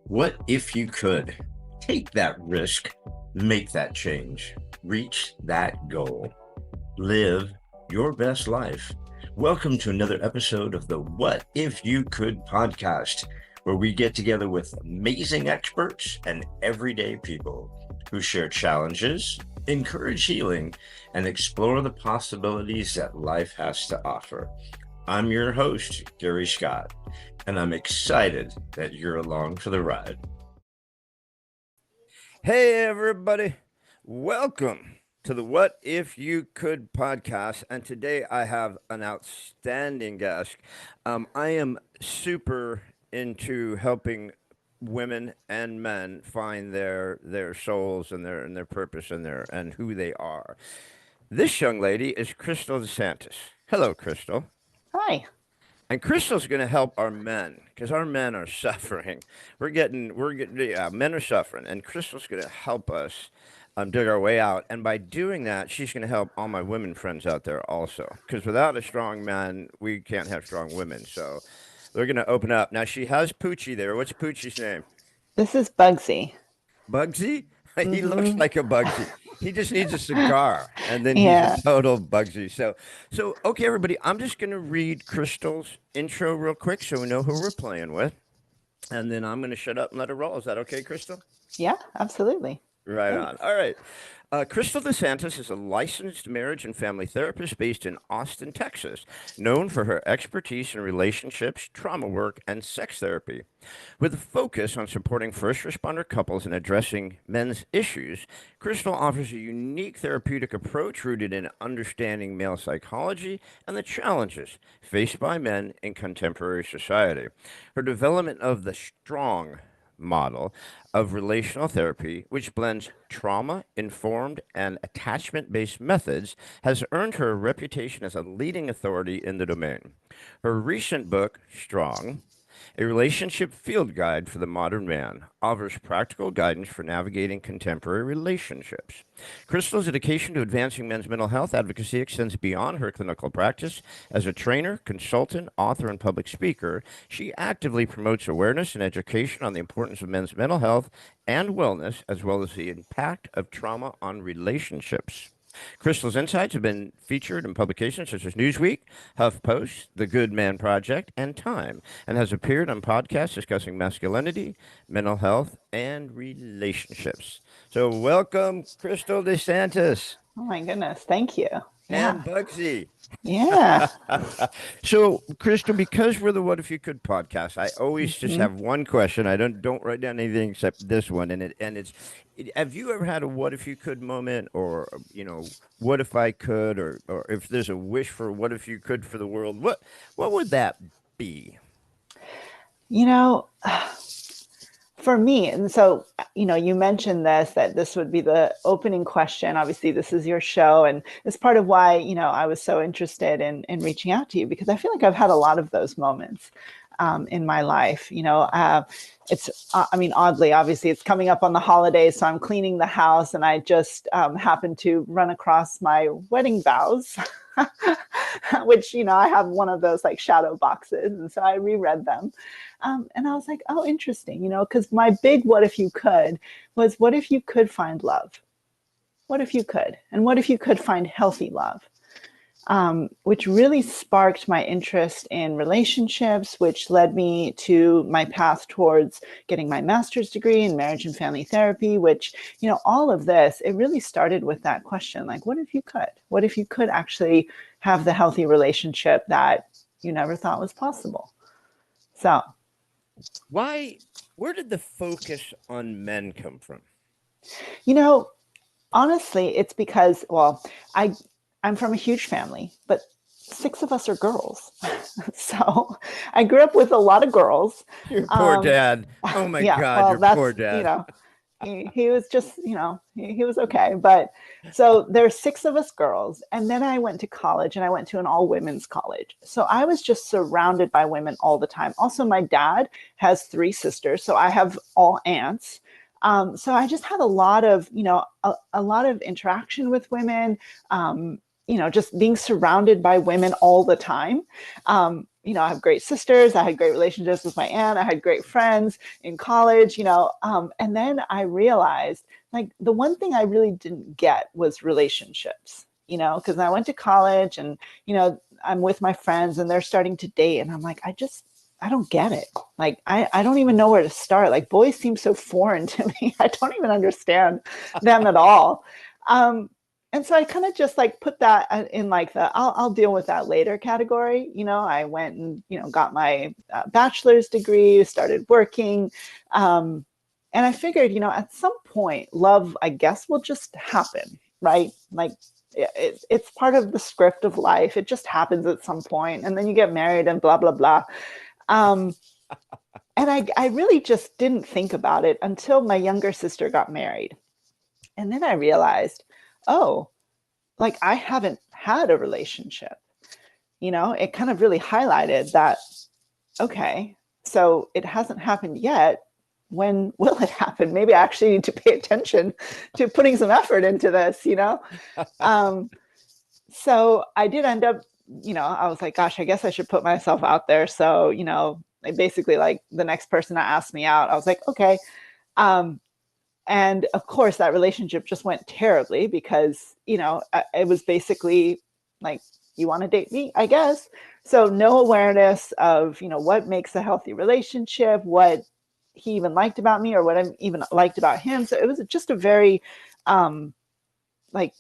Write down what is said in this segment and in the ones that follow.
What if you could take that risk, make that change, reach that goal, live your best life? Welcome to another episode of the What If You Could podcast, where we get together with amazing experts and everyday people who share challenges, encourage healing, and explore the possibilities that life has to offer. I'm your host, Gary Scott, and I'm excited that you're along for the ride. Hey, everybody. Welcome to the What If You Could podcast. And today I have an outstanding guest. I am super into helping women and men find their souls and their purpose and who they are. This young lady is Kristal DeSantis. Hello, Kristal. Hi. And Kristal's going to help our men because our men are suffering. Men are suffering, and Kristal's going to help us dig our way out. And by doing that, she's going to help all my women friends out there also. Because without a strong man, we can't have strong women. So they're going to open up. Now she has Poochie there. What's Poochie's name? This is Bugsy. Bugsy? He looks like a Bugsy. He just needs a cigar, and then Yeah. he's a total Bugsy. So okay, everybody, I'm just going to read Kristal's intro real quick so we know who we're playing with, and then I'm going to shut up and let her roll. Is that okay, Kristal? Yeah, absolutely. Right Thanks. on. All right. Kristal DeSantis is a licensed marriage and family therapist based in Austin, Texas, known for her expertise in relationships, trauma work, and sex therapy. With a focus on supporting first responder couples and addressing men's issues, Kristal offers a unique therapeutic approach rooted in understanding male psychology and the challenges faced by men in contemporary society. Her development of the strong model of relational therapy, which blends trauma informed and attachment based methods, has earned her a reputation as a leading authority in the domain. Her recent book, Strong, a relationship field guide for the modern man, offers practical guidance for navigating contemporary relationships. Kristal's dedication to advancing men's mental health advocacy extends beyond her clinical practice. As a trainer, consultant, author, and public speaker, she actively promotes awareness and education on the importance of men's mental health and wellness, as well as the impact of trauma on relationships. Kristal's insights have been featured in publications such as Newsweek, HuffPost, The Good Man Project, and Time, and has appeared on podcasts discussing masculinity, mental health, and relationships. So, welcome, Kristal DeSantis Oh my goodness. Thank you. and Yeah. Bugsy. Yeah. So, Kristal, because we're the What If You Could podcast, I always just Mhm. have one question. I don't write down anything except this one, have you ever had a what if you could moment, or what if I could, or if there's a wish for what if you could for the world, what would that be? You know, for me, and so, you mentioned that this would be the opening question. Obviously, this is your show, and it's part of why, I was so interested in reaching out to you, because I feel like I've had a lot of those moments in my life. Oddly, obviously, it's coming up on the holidays, so I'm cleaning the house, and I just happened to run across my wedding vows, which, I have one of those like shadow boxes, and so I reread them. And I was like, oh, interesting, because my big what if you could was, what if you could find love? What if you could? And what if you could find healthy love? Which really sparked my interest in relationships, which led me to my path towards getting my master's degree in marriage and family therapy, which, all of this, it really started with that question, like, what if you could? What if you could actually have the healthy relationship that you never thought was possible? So, Where did the focus on men come from? you know, honestly, it's because, well, I'm from a huge family, but 6 of us are girls. So I grew up with a lot of girls. Your poor dad. Oh my Yeah, God, well, your that's, poor dad. he was just, he was okay. But so there's 6 of us girls. And then I went to college, and I went to an all women's college. So I was just surrounded by women all the time. Also, my dad has 3 sisters. So I have all aunts. So I just had a lot of, a lot of interaction with women, just being surrounded by women all the time. I have great sisters. I had great relationships with my aunt. I had great friends in college, and then I realized like the one thing I really didn't get was relationships, because I went to college and, I'm with my friends and they're starting to date. And I'm like, I don't get it. Like, I don't even know where to start. Like, boys seem so foreign to me. I don't even understand them at all. And so I kind of just like put that in like I'll deal with that later category. I went and, got my bachelor's degree, started working. And I figured, at some point, love, I guess, will just happen, right? Like, it's part of the script of life. It just happens at some point, and then you get married and blah, blah, blah. Um, and I really just didn't think about it until my younger sister got married. And then I realized, oh, like I haven't had a relationship. It kind of really highlighted that, okay, so it hasn't happened yet. When will it happen? Maybe I actually need to pay attention to putting some effort into this, So I did end up, I was like, gosh, I guess I should put myself out there. So, I basically like the next person that asked me out, I was like, okay. And of course, that relationship just went terribly because, it was basically like, you want to date me, I guess. So no awareness of, what makes a healthy relationship, what he even liked about me or what I even liked about him. So it was just a very, like,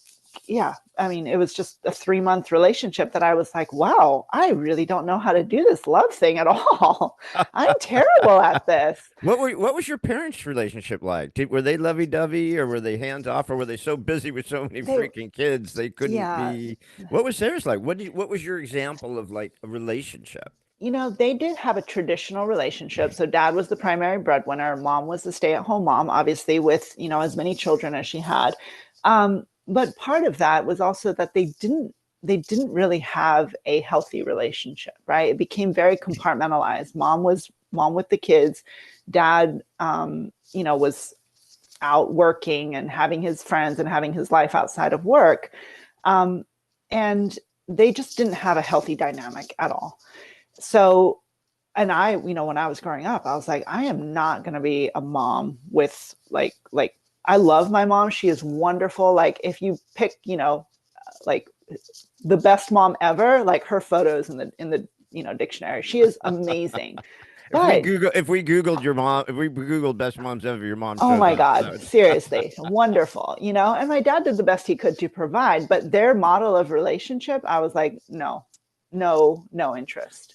yeah, I mean, it was just a 3-month relationship that I was like, wow, I really don't know how to do this love thing at all. I'm terrible at this. What was your parents' relationship like? Were they lovey-dovey, or were they hands off, or were they so busy with so many They, freaking kids they couldn't yeah, be? What was theirs like? What was your example of like a relationship? they did have a traditional relationship. So dad was the primary breadwinner. Mom was the stay-at-home mom, obviously, with, as many children as she had. But part of that was also that they didn't really have a healthy relationship, right? It became very compartmentalized. Mom was mom with the kids. Dad, was out working and having his friends and having his life outside of work. And they just didn't have a healthy dynamic at all. So, and I, when I was growing up, I was like, I am not going to be a mom with like, I love my mom. She is wonderful. Like if you pick, like the best mom ever, like her photos in the dictionary, she is amazing. But If we Googled your mom, if we Googled best moms ever, your mom oh shows my up. God, seriously, wonderful, and my dad did the best he could to provide, but their model of relationship, I was like, no, no, no interest.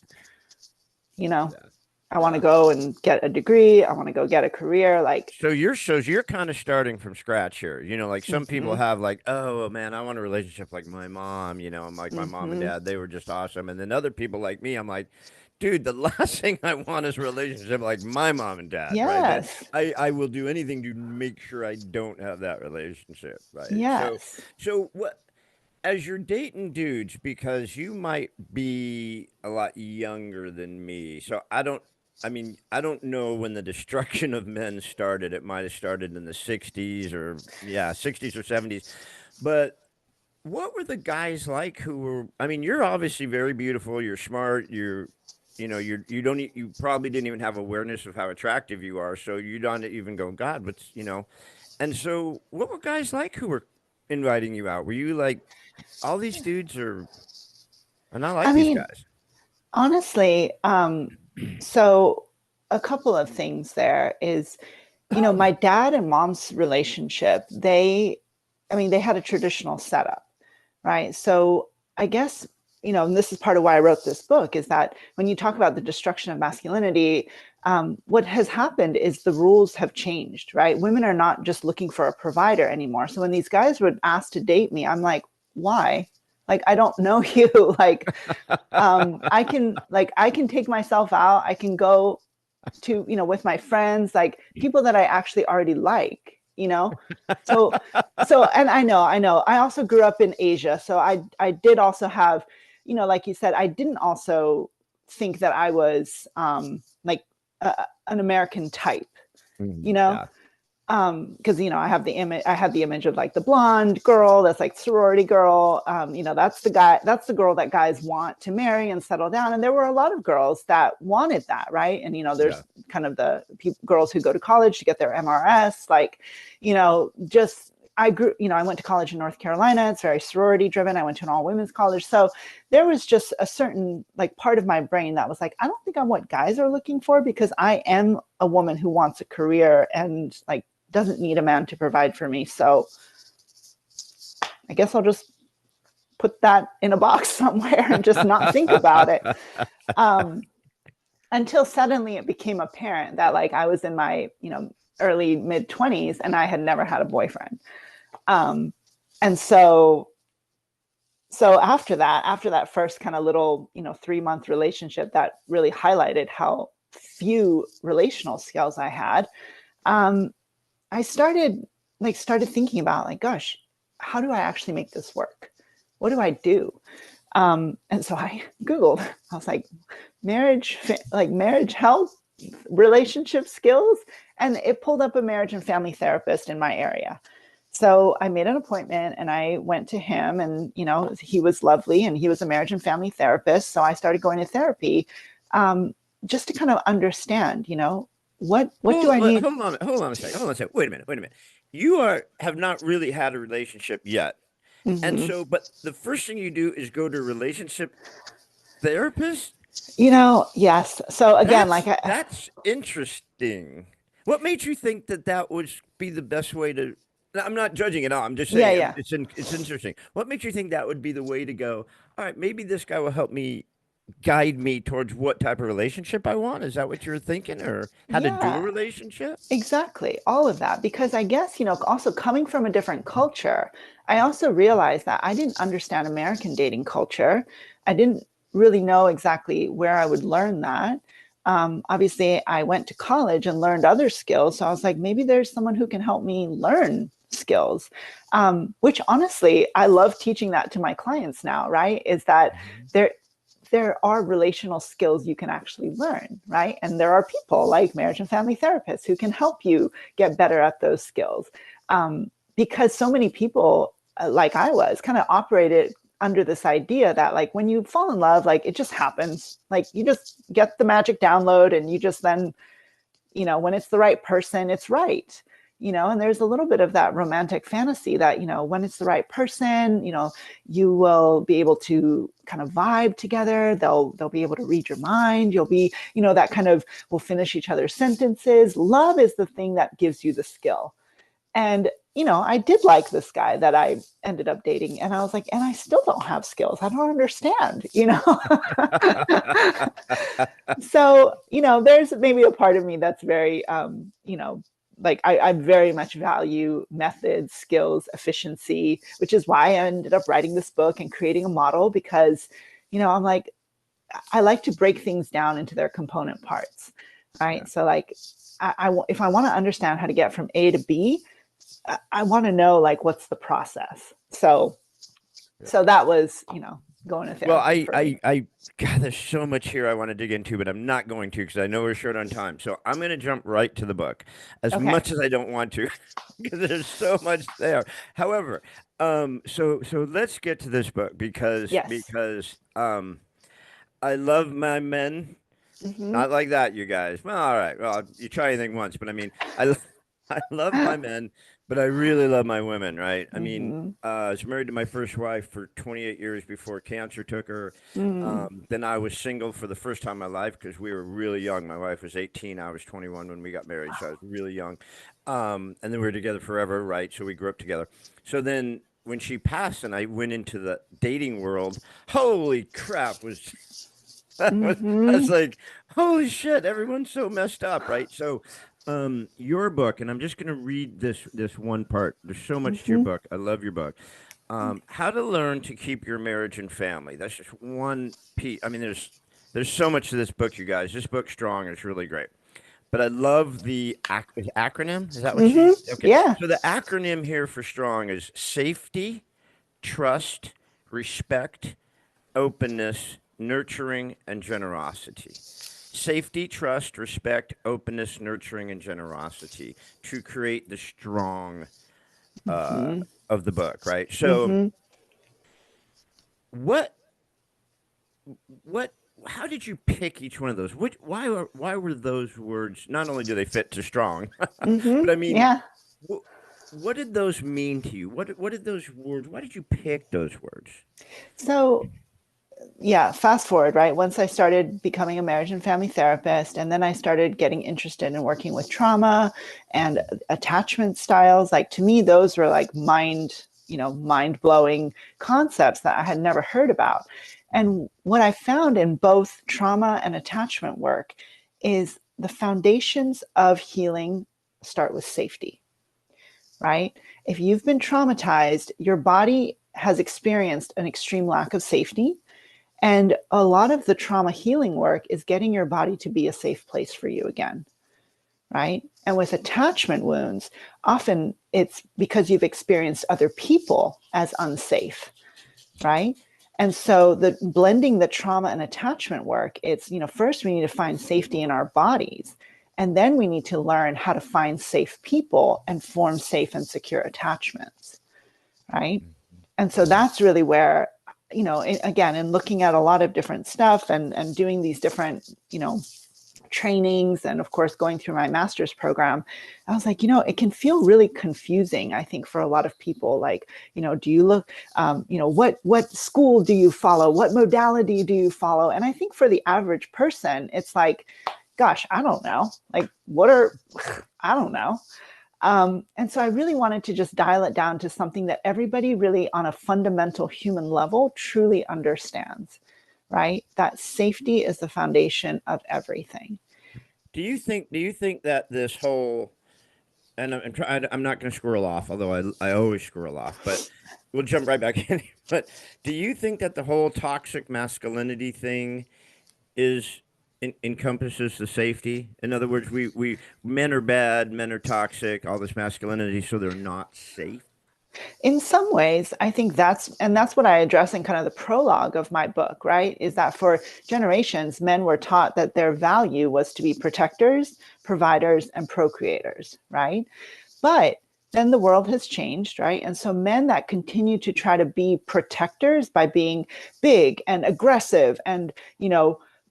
you know, Yeah. I want to Yeah. go and get a degree. I want to go get a career. Like, So you're kind of starting from scratch here. Like some people mm-hmm, have like, oh man, I want a relationship like my mom. I'm like my mom and mm-hmm, dad, they were just awesome. And then other people like me, I'm like, dude, the last thing I want is a relationship like my mom and dad, right? That yes, I will do anything to make sure I don't have that relationship, right? So yes. so what as you're dating dudes, because you might be a lot younger than me, so I don't know when the destruction of men started. It might have started in the 60s or, yeah, 60s or 70s. But what were the guys like who were, you're obviously very beautiful, you're smart, you probably didn't even have awareness of how attractive you are, so you don't even go, God, and so what were guys like who were inviting you out? Were you like, all these dudes are not I like these mean, guys? honestly, so a couple of things there is, my dad and mom's relationship, they had a traditional setup, right? So I guess, and this is part of why I wrote this book, is that when you talk about the destruction of masculinity, what has happened is the rules have changed, right? Women are not just looking for a provider anymore. So when these guys would ask to date me, I'm like, why? Like, I don't know you. Like, I can take myself out. I can go to, with my friends, like people that I actually already like, so and I know I also grew up in Asia, so I did also have, like you said, I didn't also think that I was like an American type, Mhm. you know Yeah. because I have the image, I had the image of like the blonde girl that's like sorority girl. That's the guy, that's the girl that guys want to marry and settle down. And there were a lot of girls that wanted that, right? And Yeah. there's kind of the girls who go to college to get their MRS, like, just I grew, I went to college in North Carolina. It's very sorority driven. I went to an all women's college. So there was just a certain like part of my brain that was like, I don't think I'm what guys are looking for, because I am a woman who wants a career and like doesn't need a man to provide for me. So I guess I'll just put that in a box somewhere and just not think about it. Um, until suddenly it became apparent that like I was in my, early mid 20s and I had never had a boyfriend. Um, and so after that first kind of little, 3-month relationship that really highlighted how few relational skills I had, um, I started thinking about like, gosh, how do I actually make this work? What do I do? And so I Googled, I was like, marriage help, relationship skills. And it pulled up a marriage and family therapist in my area. So I made an appointment and I went to him, and, he was lovely and he was a marriage and family therapist. So I started going to therapy, just to kind of understand, what do I need? Hold on a second. Hold on a second. Wait a minute. Wait a minute. You have not really had a relationship yet. And Mm-hmm. so, but the first thing you do is go to a relationship therapist? Yes. So again, like That's interesting. What made you think that that would be the best way to? I'm not judging at all. I'm just yeah, saying yeah. it's interesting. What makes you think that would be the way to go? All right, maybe this guy will help me guide me towards what type of relationship I want. Is that what you're thinking, or how to do a Yeah, relationship? exactly. All of that. Because I guess, also coming from a different culture, I also realized that I didn't understand American dating culture. I didn't really know exactly where I would learn that. Obviously, I went to college and learned other skills. So I was like, maybe there's someone who can help me learn skills, which honestly, I love teaching that to my clients now, right? Is that Mhm. there, there are relational skills you can actually learn, right? And there are people like marriage and family therapists who can help you get better at those skills. Because so many people, like I was, kind of operated under this idea that like when you fall in love, like it just happens. Like you just get the magic download and you just then, when it's the right person, it's right. And there's a little bit of that romantic fantasy that, when it's the right person, you will be able to kind of vibe together. They'll be able to read your mind. You'll be, that kind of will finish each other's sentences. Love is the thing that gives you the skill. And, I did like this guy that I ended up dating. And I was like, and I still don't have skills. I don't understand. So, there's maybe a part of me that's very, like I very much value methods, skills, efficiency, which is why I ended up writing this book and creating a model, because, I'm like, I like to break things down into their component parts, right? Yeah. So like, if I want to understand how to get from A to B, I want to know like what's the process. So that was, going to Well, therapy for me. God, there's so much here I want to dig into, but I'm not going to because I know we're short on time. So I'm going to jump right to the book, as Okay. much as I don't want to, because there's so much there. However, so let's get to this book because Yes. I love my men. Mm-hmm. Not like that, you guys. Well, all right. Well, you try anything once, but I mean, I love my men, but I really love my women, right? I mean, Mm-hmm. I was married to my first wife for 28 years before cancer took her. Mm. Then I was single for the first time in my life because we were really young. My wife was 18. I was 21 when we got married, so I was really young. And then we were together forever, right? So we grew up together. So then when she passed and I went into the dating world, holy crap, was I was Mm-hmm. like, holy shit, everyone's so messed up, right? So, your book, and I'm just gonna read this one part. There's so much to your Mm-hmm. book. I love your book. How to learn to keep your marriage and family. That's just one piece. I mean, there's so much to this book, you guys. This book's strong. It's really great. But I love the acronym. Is that what you? Mm-hmm. Okay. Yeah. So the acronym here for strong is safety, trust, respect, openness, nurturing, and generosity. Safety, trust, respect, openness, nurturing, and generosity to create the strong uh, Mm-hmm. of the book, right? So, Mm-hmm. what, what, how did you pick each one of those? Why were those words? Not only do they fit to strong, Mm-hmm. but I mean, Yeah. wh- what did those mean to you? What did those words? Why did you pick those words? So yeah, fast forward, right? Once I started becoming a marriage and family therapist, and then I started getting interested in working with trauma and attachment styles. Like to me, those were like mind blowing concepts that I had never heard about. And what I found in both trauma and attachment work is the foundations of healing start with safety, right? If you've been traumatized, your body has experienced an extreme lack of safety, and a lot of the trauma healing work is getting your body to be a safe place for you again, right? And with attachment wounds, often it's because you've experienced other people as unsafe, right? And so the blending the trauma and attachment work, it's, first we need to find safety in our bodies. And then we need to learn how to find safe people and form safe and secure attachments, right? And so Mhm. that's really where, again, in looking at a lot of different stuff and doing these different, trainings, and of course going through my master's program, I was like, it can feel really confusing, I think, for a lot of people. Like, do you look, what school do you follow, what modality do you follow? And I think for the average person, it's like, gosh, I don't know, like I don't know. And so I really wanted to just dial it down to something that everybody really on a fundamental human level truly understands, right? That safety is the foundation of everything. Do you think that this whole, and I'm not going to squirrel off, although I always squirrel off, but we'll jump right back in. But do you think that the whole toxic masculinity thing is encompasses the safety? In other words, we men are bad, men are toxic, all this masculinity, so they're not safe. In some ways, I think that's what I address in kind of the prologue of my book, right? Is that for generations, men were taught that their value was to be protectors, providers, and procreators, right? But then the world has changed, right? And so men that continue to try to be protectors by being big and aggressive, and,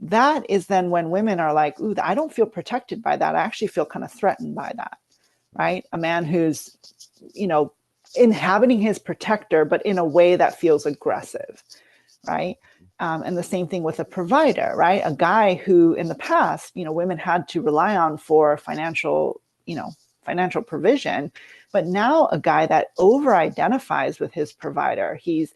that is then when women are like, ooh, I don't feel protected by that. I actually feel kind of threatened by that, right? A man who's, you know, inhabiting his protector, but in a way that feels aggressive, right? And the same thing with a provider, right? A guy who in the past, women had to rely on for financial provision, but now a guy that over identifies with his provider. He's,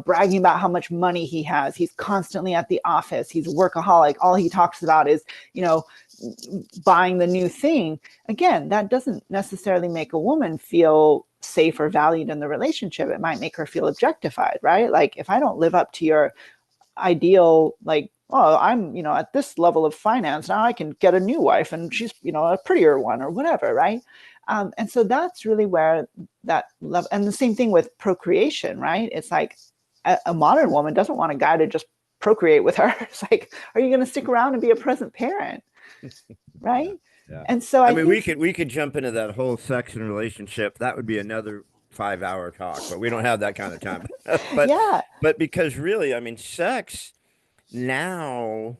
bragging about how much money he has. He's constantly at the office. He's a workaholic. All he talks about is, you know, buying the new thing. Again, that doesn't necessarily make a woman feel safe or valued in the relationship. It might make her feel objectified, right? Like if I don't live up to your ideal, like, oh, I'm, at this level of finance, now I can get a new wife and she's, a prettier one or whatever, right? And so that's really where that love, and the same thing with procreation, right? It's like a modern woman doesn't want a guy to just procreate with her. It's like, are you going to stick around and be a present parent, Yeah, right? yeah. And so I I mean, think, we could jump into that whole sex and relationship. That would be another 5 hour talk, but we don't have that kind of time. but yeah, but because really, I mean, sex now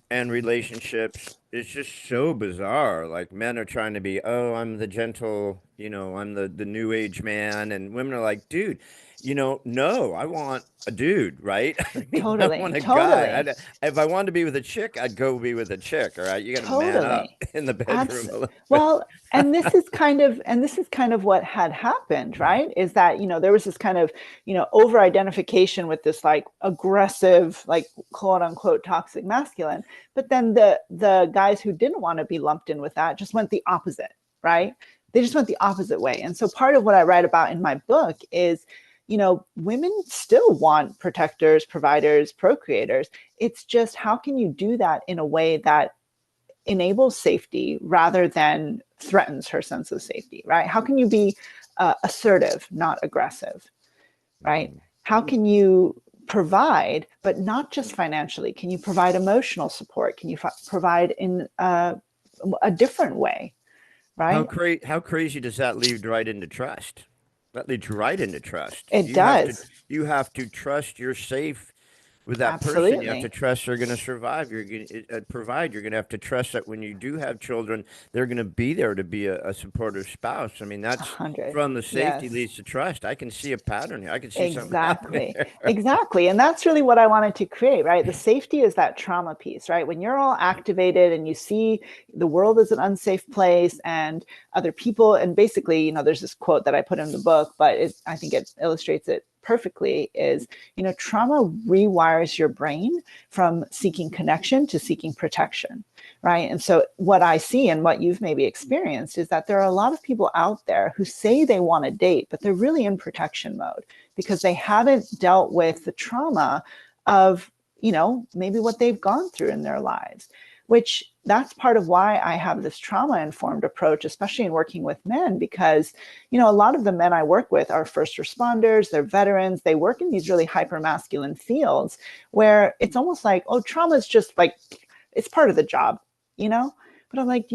and relationships is just so bizarre. Like men are trying to be, oh, I'm the gentle, I'm the new age man, and women are like, dude, no, I want a dude, right? I mean, I totally, want a guy. totally, If I wanted to be with a chick, I'd go be with a chick. All right, you got to man up totally. in the bedroom a little bit. Well, and this is kind of what had happened, right? Is that, there was this kind of, over identification with this like aggressive, like quote unquote toxic masculine. But then the guys who didn't want to be lumped in with that just went the opposite, right? They just went the opposite way. And so part of what I write about in my book is, women still want protectors, providers, procreators. It's just how can you do that in a way that enables safety rather than threatens her sense of safety, right? How can you be assertive, not aggressive, right? Mhm. How can you provide, but not just financially? Can you provide emotional support? Can you provide in a different way, right? How crazy does that lead right into trust? That leads right into trust. It does. You have to trust you're safe with that person. You have to Absolutely. trust they're going to survive. You're going to provide. You're going to have to trust that when you do have children, they're going to be there to be a supportive spouse. I mean, A that's hundred. from the safety Yes. leads to trust. I can see a pattern here. I can see something happening Exactly. there. Exactly. And that's really what I wanted to create, right? The safety is that trauma piece, right? When you're all activated and you see the world as an unsafe place and other people, and basically, there's this quote that I put in the book, but I think it illustrates it perfectly is, trauma rewires your brain from seeking connection to seeking protection, right? And so what I see and what you've maybe experienced is that there are a lot of people out there who say they want to date, but they're really in protection mode because they haven't dealt with the trauma of, maybe what they've gone through in their lives, which that's part of why I have this trauma informed approach, especially in working with men, because, a lot of the men I work with are first responders, they're veterans, they work in these really hyper masculine fields where it's almost like, oh, trauma is just like, it's part of the job, But I'm like,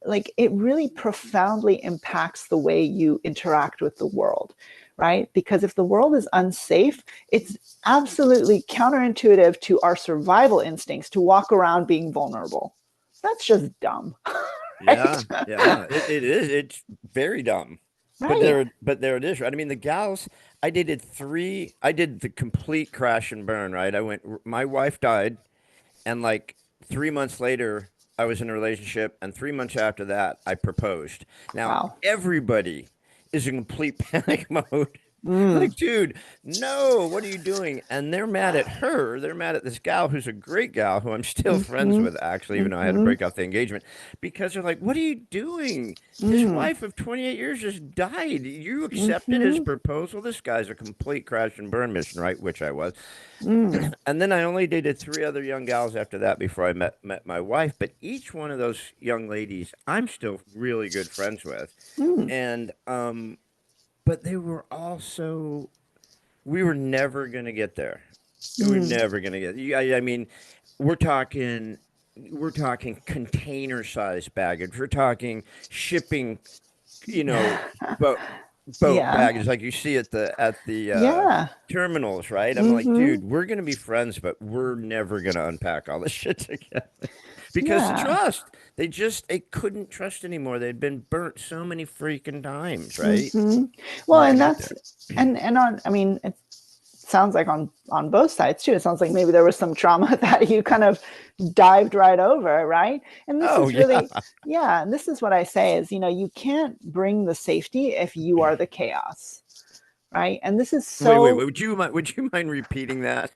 like it really profoundly impacts the way you interact with the world, right? Because if the world is unsafe, it's absolutely counterintuitive to our survival instincts to walk around being vulnerable. That's just dumb, right? Yeah, yeah, it is. It's very dumb. Right. But there it is, right? I mean, the gals, I did the complete crash and burn, right? My wife died, and like 3 months later, I was in a relationship, and 3 months after that, I proposed. Now, Wow. everybody is in complete panic mode. Mm. Like, dude, no, what are you doing? And they're mad at her. They're mad at this gal who's a great gal who I'm still friends Mm-hmm. with, actually, even though I had to Mm-hmm. break off the engagement because they're like, what are you doing? His Mm. wife of 28 years just died. You accepted his Mm-hmm. proposal? This guy's a complete crash and burn mission, right? Which I was. Mm. And then I only dated three other young gals after that before I met my wife. But each one of those young ladies, I'm still really good friends with. Mm. And but they were also we were never gonna get there. We were Mm. never gonna get. I mean, we're talking we're talking container size baggage. We're talking shipping, you know, boat boat Yeah. baggage like you see at the Yeah. terminals, right? I'm like, Mm-hmm. dude, we're gonna be friends, but we're never gonna unpack all this shit together because the Yeah. trust. They couldn't trust anymore. They'd been burnt so many freaking times, right? Mm-hmm. Well, Not and gonna get that's there. and on. I mean, it sounds like on both sides too. It sounds like maybe there was some trauma that you kind of dived right over, right? And this Oh is yeah. really, yeah. And this is what I say is, you can't bring the safety if you are the chaos, right? And this is Wait. so Would you mind repeating that?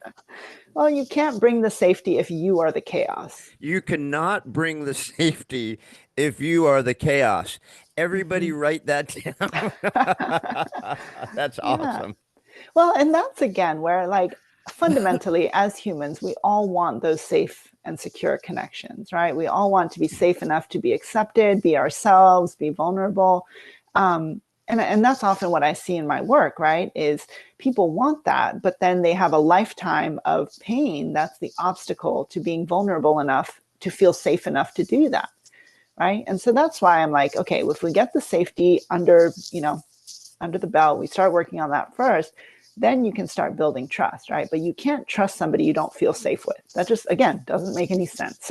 well. You can't bring the safety if you are the chaos. You cannot bring the safety if you are the chaos. Mm-hmm. Everybody write that down. That's Yeah. awesome. Well, and that's again where, like, fundamentally, as humans, we all want those safe and secure connections, right? We all want to be safe enough to be accepted, be ourselves, be vulnerable. And that's often what I see in my work, right? Is people want that, but then they have a lifetime of pain. That's the obstacle to being vulnerable enough to feel safe enough to do that, right? And so that's why I'm like, okay, if we get the safety under the belt, we start working on that first, then you can start building trust, right? But you can't trust somebody you don't feel safe with. That just, again, doesn't make any sense.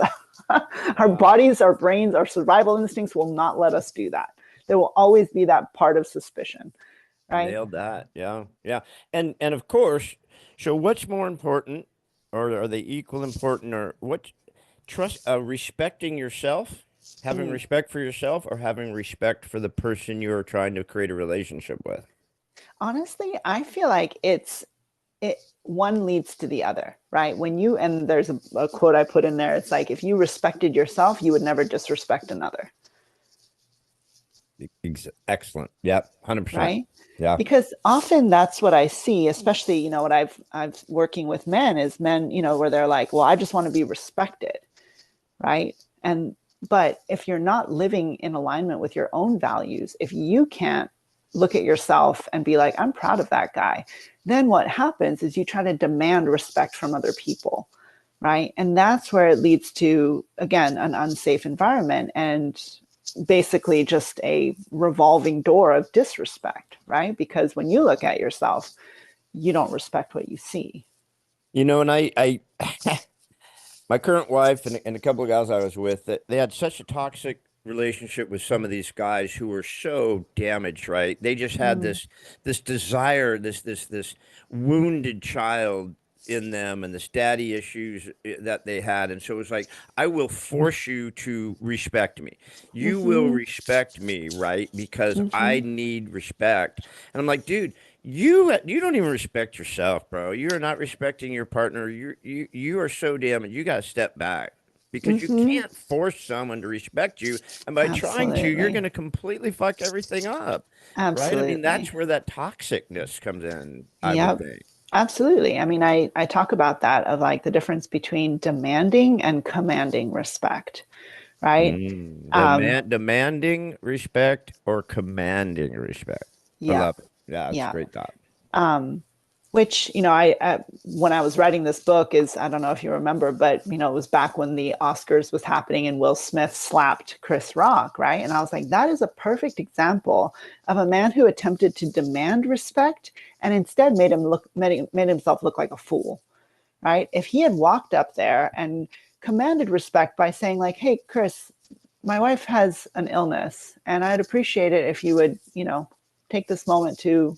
Our Yeah. bodies, our brains, our survival instincts will not let us do that. There will always be that part of suspicion, right? Nailed that. Yeah. Yeah. And of course, so what's more important, or are they equal important, or what trust respecting yourself, having Mm. respect for yourself, or having respect for the person you're trying to create a relationship with? Honestly, I feel like it one leads to the other, right? And there's a quote I put in there. It's like, if you respected yourself, you would never disrespect another, Excellent. Yep. 100%. right? Yeah. Because often that's what I see, especially, what I've working with men is men, where they're like, well, I just want to be respected, right? But if you're not living in alignment with your own values, if you can't look at yourself and be like, I'm proud of that guy. Then what happens is you try to demand respect from other people, right? And that's where it leads to, again, an unsafe environment and basically just a revolving door of disrespect, right? Because when you look at yourself, you don't respect what you see. And I my current wife and a couple of guys I was with, that they had such a toxic relationship with some of these guys who were so damaged, right? They just had Mm, this desire, this wounded child in them and this daddy issues that they had. And so it was like, I will force you to respect me. You will mm-hmm, respect me, right? Because I mm-hmm. need respect. And I'm like, dude, you don't even respect yourself, bro. You are not respecting your partner. You are so damn. You got to step back because you Mm-hmm. can't force someone to respect you, and by trying to, you're Absolutely. going to completely fuck everything up, right? I mean, Absolutely. that's where that toxicness comes in, I would Yep. think. Absolutely. I mean, I talk about that of like the difference between demanding and commanding respect, right? Um, Demanding respect or commanding respect. I yeah. love it. Yeah, it's a Yeah. great thought. Um, which, I when I was writing this book is, I don't know if you remember, but it was back when the Oscars was happening and Will Smith slapped Chris Rock, right? And I was like, that is a perfect example of a man who attempted to demand respect and instead made himself look like a fool, right? If he had walked up there and commanded respect by saying like, "Hey, Chris, my wife has an illness, and I'd appreciate it if you would, take this moment to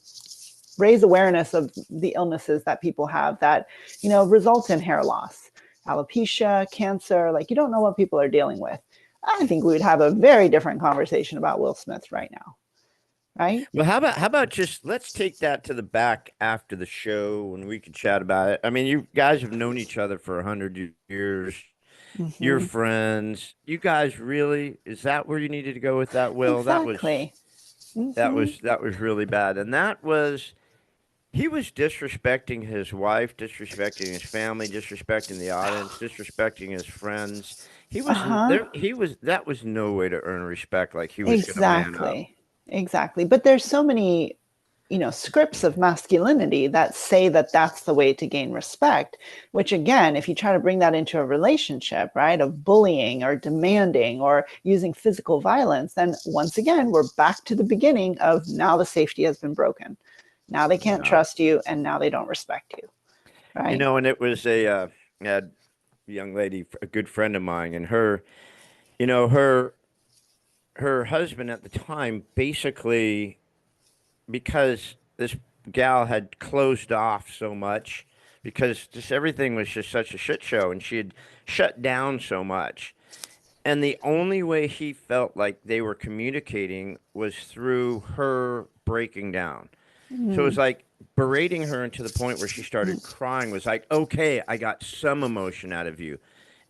raise awareness of the illnesses that people have that, result in hair loss, alopecia, cancer. Like, you don't know what people are dealing with." I think we would have a very different conversation about Will Smith right now, right? Well, how about just let's take that to the back after the show and we can chat about it. I mean, you guys have known each other for 100 years. You're Mm-hmm. friends. You guys really, is that where you needed to go with that, Will? Exactly. Mm-hmm. That was really bad. And that was he was disrespecting his wife, disrespecting his family, disrespecting the audience, disrespecting his friends. He Uh was huh. there. He was that was no way to earn respect. Like he was going to man up. Exactly. Exactly. But there's so many, scripts of masculinity that say that that's the way to gain respect, which again, if you try to bring that into a relationship, right, of bullying or demanding or using physical violence, then once again, we're back to the beginning of now the safety has been broken. Now they can't Yeah. trust you and now they don't respect you, right? And it was I had a young lady, a good friend of mine, and you know, her husband at the time basically because this gal had closed off so much because just everything was just such a shit show and she had shut down so much. And the only way he felt like they were communicating was through her breaking down. So it was Mm, like berating her into the point where she started crying was like, okay, I got some emotion out of you.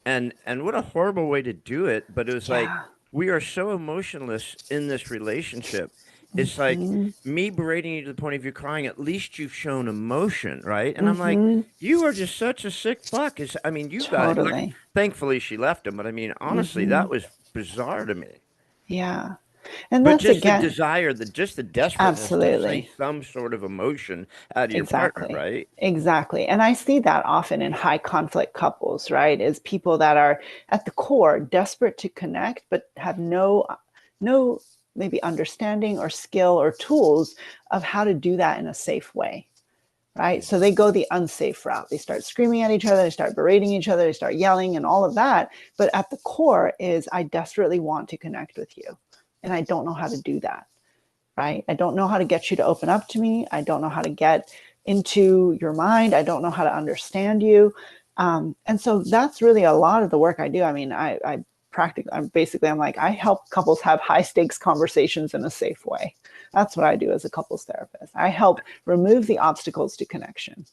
And what a horrible way to do it, but it was like yeah. we are so emotionless in this relationship. It's like Hmm. me berating you to the point of you crying, at least you've shown emotion, right? And I'm like, Hmm. you are just such a sick fuck. I mean, you guys, like, Totally. thankfully she left him, but I mean, honestly, Hmm. that was bizarre to me. Yeah. And But that's just the again, desire, just the desperateness to say absolutely. some sort of emotion out of your partner, Exactly. right? Exactly. And I see that often in high conflict couples, right? Is people that are at the core desperate to connect, but have no maybe understanding or skill or tools of how to do that in a safe way. Right. So they go the unsafe route. They start screaming at each other, they start berating each other, they start yelling and all of that. But at the core is I desperately want to connect with you. And I don't know how to do that, right? I don't know how to get you to open up to me. I don't know how to get into your mind. I don't know how to understand you. And so that's really a lot of the work I do. I mean, I practically, I'm like, I help couples have high stakes conversations in a safe way. That's what I do as a couples therapist. I help remove the obstacles to connection.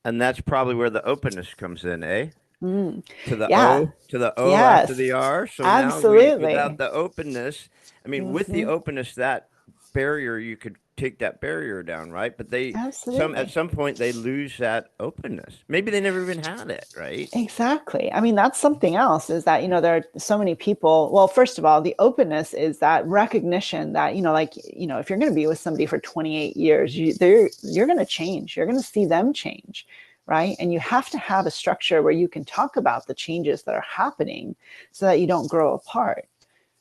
And that's probably where the openness comes in, eh? Mm. Yeah. To the O after Yes. the R. So now we, without Absolutely. the openness, I mean, with the Hmm. openness, that barrier, you could take that barrier down, right? But at Absolutely. some point they lose that openness. Maybe they never even had it, right? Exactly. I mean, that's something else is that, there are so many people. Well, first of all, the openness is that recognition that, if you're going to be with somebody for 28 years, you're going to change. You're going to see them change, right? And you have to have a structure where you can talk about the changes that are happening so that you don't grow apart,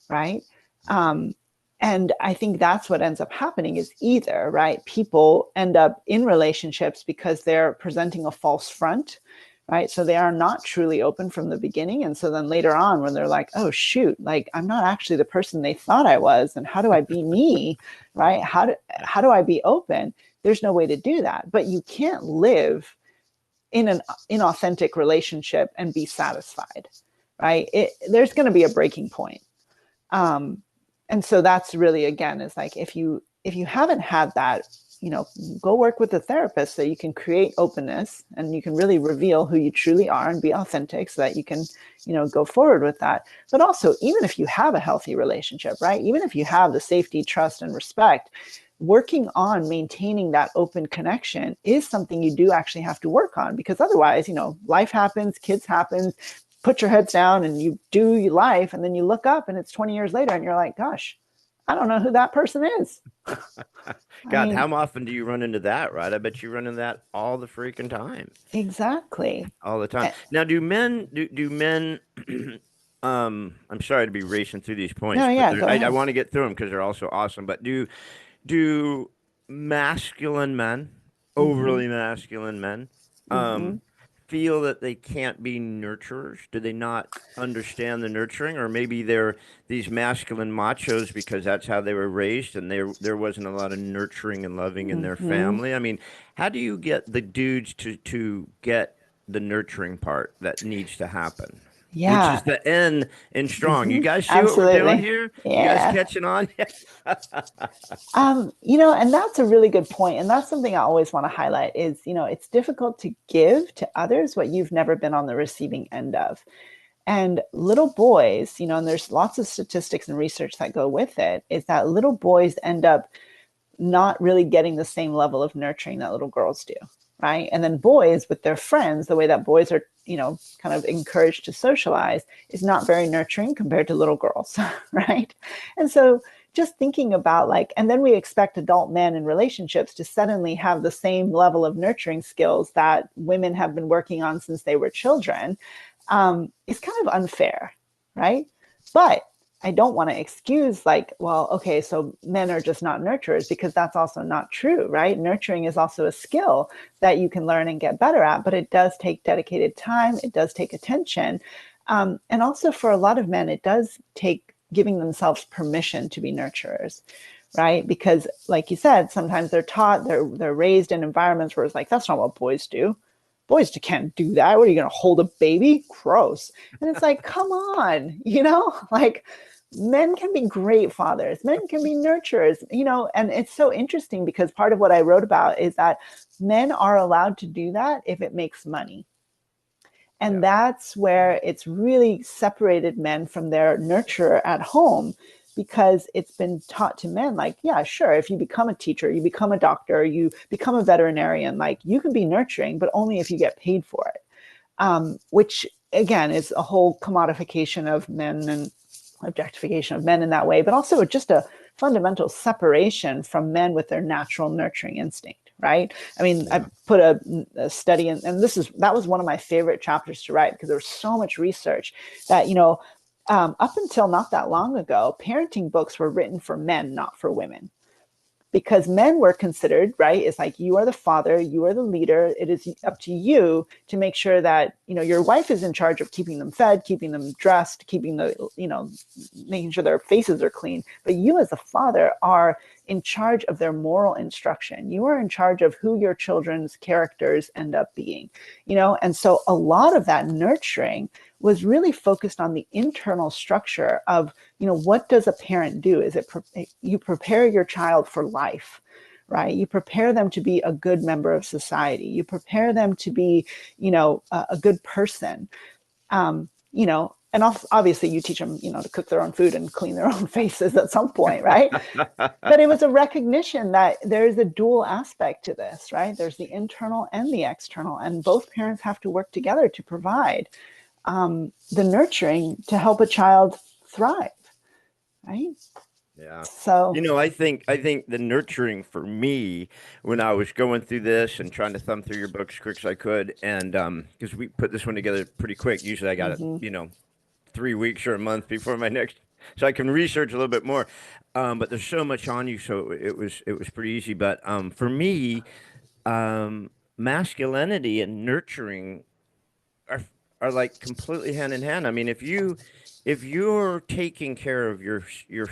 right? Um, and I think that's what ends up happening is either, right, people end up in relationships because they're presenting a false front, right? So they are not truly open from the beginning. And so then later on, when they're like, oh, shoot, like I'm not actually the person they thought I was. And how do I be me, right? How do I be open? There's no way to do that. But you can't live in an inauthentic relationship and be satisfied, right? There's going to be a breaking point. Um, and so that's really, again, is like if you haven't had that, go work with a therapist so you can create openness and you can really reveal who you truly are and be authentic so that you can, go forward with that. But also, even if you have a healthy relationship, right? Even if you have the safety, trust, and respect, working on maintaining that open connection is something you do actually have to work on, because otherwise, life happens, kids happen, put your heads down and you do your life, and then you look up and it's 20 years later and you're like, gosh, I don't know who that person is. I God, mean, how often do you run into that, right? I bet you run into that all the freaking time. exactly. All the time. Eh, Now, do men I'm sorry to be racing through these no, points, but yeah, go I ahead. want to get through them because they're all so awesome. But do masculine men, Mm-hmm, overly masculine men, mm-hmm, um, feel that they can't be nurturers? Do they not understand the nurturing, or maybe they're these masculine machos because that's how they were raised, and there wasn't a lot of nurturing and loving in their mm-hmm. family? I mean, how do you get the dudes to get the nurturing part that needs to happen? Which is Yeah. the N in strong. You Mm-hmm. guys see what we're doing Absolutely. here? You guys Yeah. catching on? And that's a really good point. And that's something I always want to highlight is, it's difficult to give to others what you've never been on the receiving end of. And little boys, and there's lots of statistics and research that go with it, is that little boys end up not really getting the same level of nurturing that little girls do, right? And then boys with their friends, the way that boys are, kind of encouraged to socialize is not very nurturing compared to little girls, right? And so just thinking about like, and then we expect adult men in relationships to suddenly have the same level of nurturing skills that women have been working on since they were children, is kind of unfair, right? But I don't want to excuse like, well, okay, so men are just not nurturers, because that's also not true, right? Nurturing is also a skill that you can learn and get better at, but it does take dedicated time. It does take attention. And also for a lot of men, it does take giving themselves permission to be nurturers, right? Because like you said, sometimes they're raised in environments where it's like, that's not what boys do. Boys can't do that. What are you going to hold a baby? Gross. And it's like, come on, like men can be great fathers, men can be nurturers, and it's so interesting because part of what I wrote about is that men are allowed to do that if it makes money. And Yeah. that's where it's really separated men from their nurturer at home, because it's been taught to men like, yeah, sure, if you become a teacher, you become a doctor, you become a veterinarian, like you can be nurturing, but only if you get paid for it. Which again is a whole commodification of men and objectification of men in that way, but also just a fundamental separation from men with their natural nurturing instinct, right? I mean, I Yeah. put a study in, and that was one of my favorite chapters to write because there was so much research that, up until not that long ago, parenting books were written for men, not for women, because men were considered, right? It's like, you are the father, you are the leader. It is up to you to make sure that, your wife is in charge of keeping them fed, keeping them dressed, keeping making sure their faces are clean. But you as a father are in charge of their moral instruction. You are in charge of who your children's characters end up being, and so a lot of that nurturing was really focused on the internal structure of, what does a parent do? Is it you prepare your child for life, right? You prepare them to be a good member of society. You prepare them to be, a good person. and obviously you teach them, to cook their own food and clean their own faces at some point, right? But it was a recognition that there is a dual aspect to this, right? There's the internal and the external, and both parents have to work together to provide the nurturing to help a child thrive, right? Yeah. So, I think the nurturing for me when I was going through this and trying to thumb through your books as quick as I could, and because we put this one together pretty quick. Usually I got it, mm-hmm, 3 weeks or a month before my next, so I can research a little bit more. But there's so much on you, so it was pretty easy. But for me, masculinity and nurturing are are like completely hand in hand. I mean, if you're taking care of your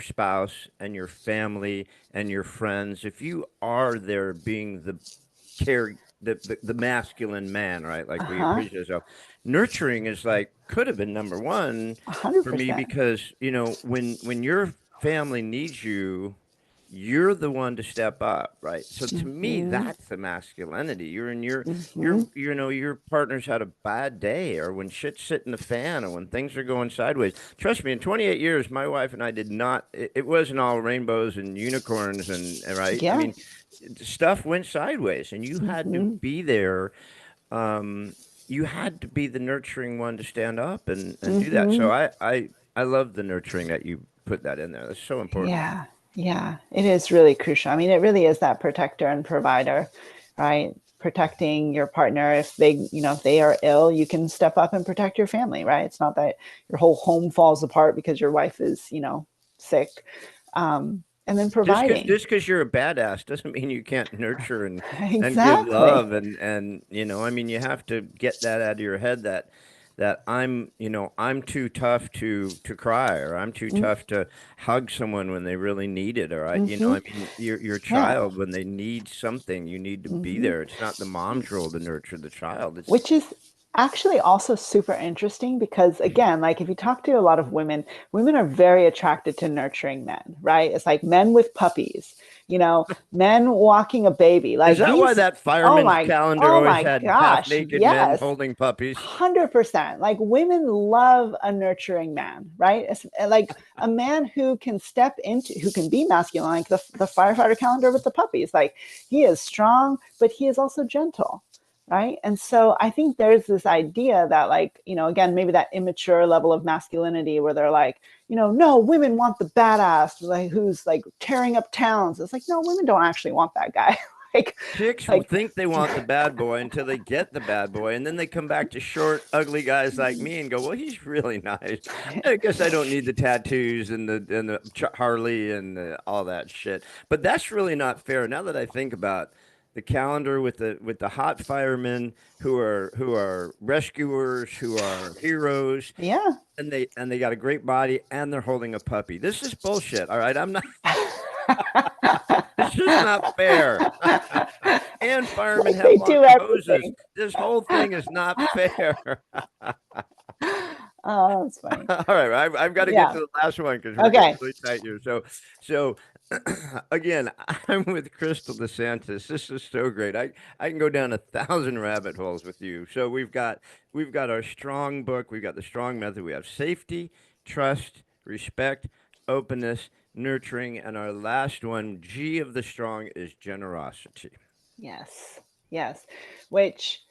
spouse and your family and your friends, if you are there being the care the masculine man, right? Like we uh-huh, appreciate ourselves. Nurturing is like could have been number one for me 100%. because when your family needs you, you're the one to step up, right? So to me, Mm-hmm, that's the masculinity. You're in your mm-hmm, your partner's had a bad day, or when shit's hitting the fan, or when things are going sideways. Trust me, in 28 years, my wife and I did not. It wasn't all rainbows and unicorns, and right. I yeah, mean, stuff went sideways, and you had to mm-hmm, be there. Um, you had to be the nurturing one to stand up and do that. mm-hmm. So I love the nurturing that you put that in there. That's so important. Yeah, yeah, it is really crucial. I mean, it really is that protector and provider, right? Protecting your partner. If if they are ill, you can step up and protect your family, right? It's not that your whole home falls apart because your wife is, sick. And then Just because providing. just because you're a badass doesn't mean you can't nurture and give Exactly. love and I mean you have to get that out of your head that I'm too tough to cry, or I'm too tough to hug someone when they really need it, or Mm-hmm. I mean your Yeah. child when they need something, you need to be Mm-hmm. there. It's not the mom's role to nurture the child. It's Which is actually also super interesting because, again, like if you talk to a lot of women, women are very attracted to nurturing men, right? It's like men with puppies, men walking a baby, Is like that why these. that fireman's calendar Oh always my had half gosh, naked men yes. holding puppies? 100%. Like women love a nurturing man, right? It's like a man who can be masculine, like the firefighter calendar with the puppies. Like he is strong, but he is also gentle, right? And so I think there's this idea that, like, again, maybe that immature level of masculinity where they're like, no, women want the badass, like who's like tearing up towns. It's like, no, women don't actually want that guy. like Chicks will like think they want the bad boy until they get the bad boy, and then they come back to short, ugly guys like me and go, "Well, he's really nice. I guess I don't need the tattoos and the Harley and all that shit." But that's really not fair. Now that I think about the calendar with the hot firemen who are rescuers, who are heroes, yeah. and they got a great body, and they're holding a puppy. This is bullshit. All right, I'm not. It's just not fair. And firemen Like have they do lots of hoses. everything. This whole thing is not fair. Oh, that's funny. All right, I've got to get Yeah. to the last one because we're getting Okay. really tight here. So again, I'm with Kristal DeSantis. This is so great. I can go down 1,000 rabbit holes with you. So we've got our strong book. We've got the strong method. We have safety, trust, respect, openness, nurturing, and our last one, G of the strong, is generosity. Yes. Yes. Which,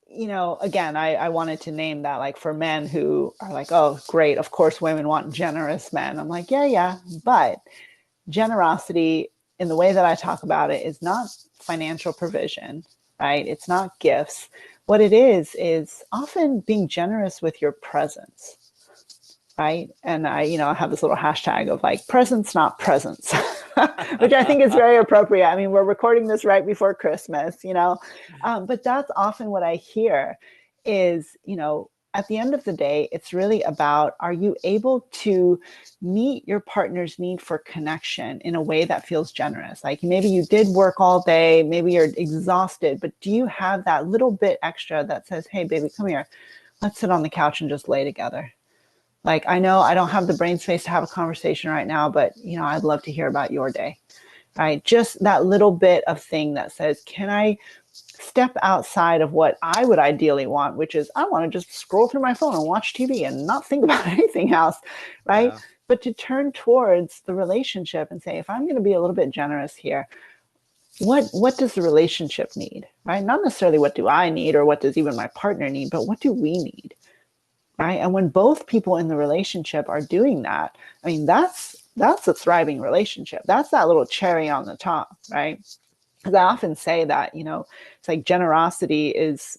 again, I wanted to name that, like, for men who are like, oh, great, of course women want generous men. I'm like, yeah, yeah. But generosity, in the way that I talk about it, is not financial provision, right? It's not gifts. What it is often being generous with your presence, right? And I have this little hashtag of like presence, not presence, which I think is very appropriate. I mean, we're recording this right before Christmas, but that's often what I hear is, at the end of the day, it's really about, are you able to meet your partner's need for connection in a way that feels generous? Like maybe you did work all day, maybe you're exhausted, but do you have that little bit extra that says, hey, baby, come here, let's sit on the couch and just lay together? Like, I know I don't have the brain space to have a conversation right now, but I'd love to hear about your day. right? Just that little bit of thing that says, can I step outside of what I would ideally want, which is I want to just scroll through my phone and watch TV and not think about anything else, right? Yeah. But to turn towards the relationship and say, if I'm going to be a little bit generous here, what does the relationship need, right? Not necessarily what do I need or what does even my partner need, but what do we need, right? And when both people in the relationship are doing that, I mean, that's a thriving relationship. That's that little cherry on the top, right? Because I often say that, it's like generosity is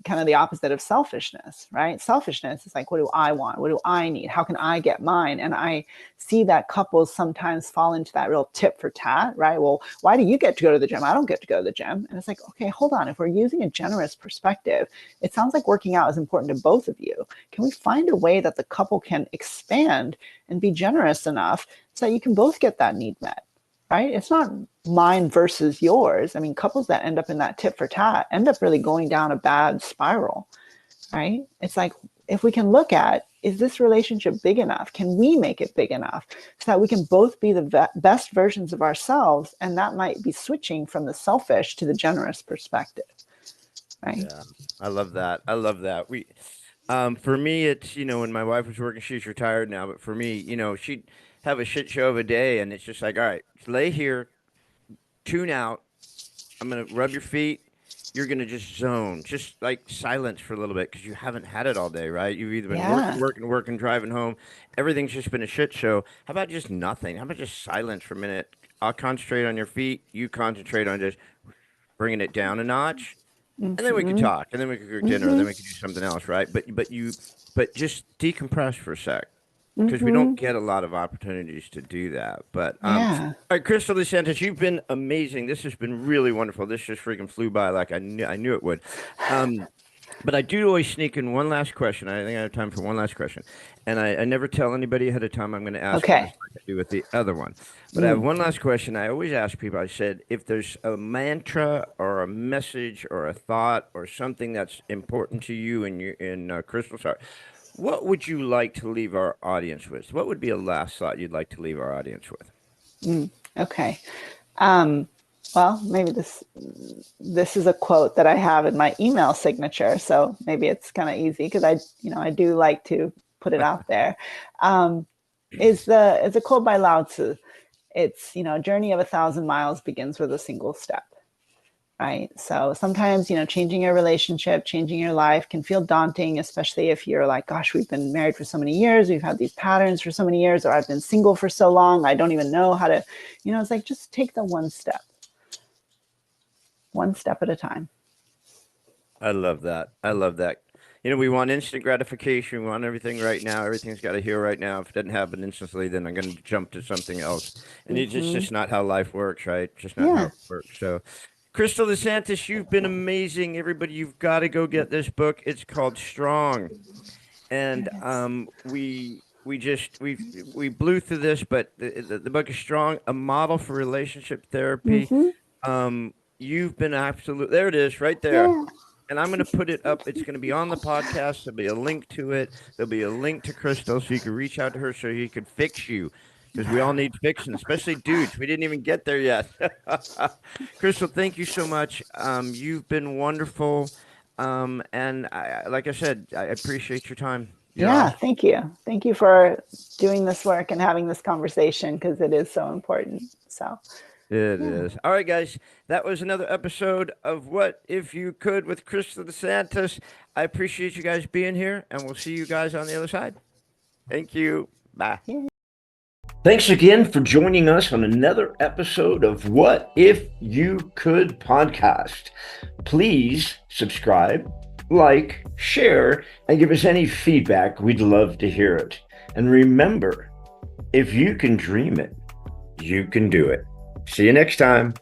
kind of the opposite of selfishness, right? Selfishness is like, what do I want? What do I need? How can I get mine? And I see that couples sometimes fall into that real tit for tat, right? Well, why do you get to go to the gym? I don't get to go to the gym. And it's like, okay, hold on. If we're using a generous perspective, it sounds like working out is important to both of you. Can we find a way that the couple can expand and be generous enough so that you can both get that need met? Right? It's not mine versus yours. I mean, couples that end up in that tit for tat end up really going down a bad spiral, right? It's like, if we can look at, is this relationship big enough? Can we make it big enough so that we can both be the best versions of ourselves? And that might be switching from the selfish to the generous perspective, right? Yeah. I love that. I love that. For me, it's, when my wife was working, she's retired now, but for me, she'd have a shit show of a day, and it's just like, all right, lay here, tune out. I'm going to rub your feet. You're going to just zone, just like silence for a little bit because you haven't had it all day, right? You've either been Yeah. working, driving home. Everything's just been a shit show. How about just nothing? How about just silence for a minute? I'll concentrate on your feet. You concentrate on just bringing it down a notch, and then we could Mm-hmm. talk, and then we could go dinner, and Mm-hmm. then we could do something else, right? But just decompress for a sec because we don't Mm-hmm. get a lot of opportunities to do that. But Yeah. all right, Kristal DeSantis, you've been amazing. This has been really wonderful. This just freaking flew by like I knew it would. Um, but I do always sneak in one last question. I think I have time for one last question. And I never tell anybody ahead of time I'm going to ask you this Okay. like I do with the other one. But I have Mm. one last question. I always ask people, I said, if there's a mantra or a message or a thought or something that's important to you in Kristal's heart, what would you like to leave our audience with? What would be a last thought you'd like to leave our audience with? Okay. Um, well, maybe this is a quote that I have in my email signature, so maybe it's kind of easy because I do like to put it out there. Um, is a quote by Lao Tzu. It's, a journey of 1,000 miles begins with a single step. Right. So sometimes, changing your relationship, changing your life can feel daunting, especially if you're like, gosh, we've been married for so many years. We've had these patterns for so many years, or I've been single for so long. I don't even know how to, it's like, just take the one step at a time. I love that. I love that. We want instant gratification. We want everything right now. Everything's got to heal right now. If it doesn't happen instantly, then I'm going to jump to something else. And it's Mm-hmm. just not how life works, right? Just not how Yeah. it works. So, Kristal DeSantis, you've been amazing. Everybody, you've got to go get this book. It's called Strong. And There it is. we blew through this, but the book is Strong, a model for relationship therapy. Mm-hmm. You've been absolute. There it is, right there. Yeah. And I'm going to put it up. It's going to be on the podcast. There'll be a link to it. There'll be a link to Kristal so you can reach out to her so he can fix you because we all need fixing, especially dudes. We didn't even get there yet. Kristal, thank you so much. You've been wonderful. And like I said, I appreciate your time. You're Yeah. awesome. Thank you. Thank you for doing this work and having this conversation because it is so important. So, It yeah. is. All right, guys. That was another episode of What If You Could with Kristal DeSantis. I appreciate you guys being here, and we'll see you guys on the other side. Thank you. Bye. Yeah. Thanks again for joining us on another episode of What If You Could podcast. Please subscribe, like, share, and give us any feedback. We'd love to hear it. And remember, if you can dream it, you can do it. See you next time.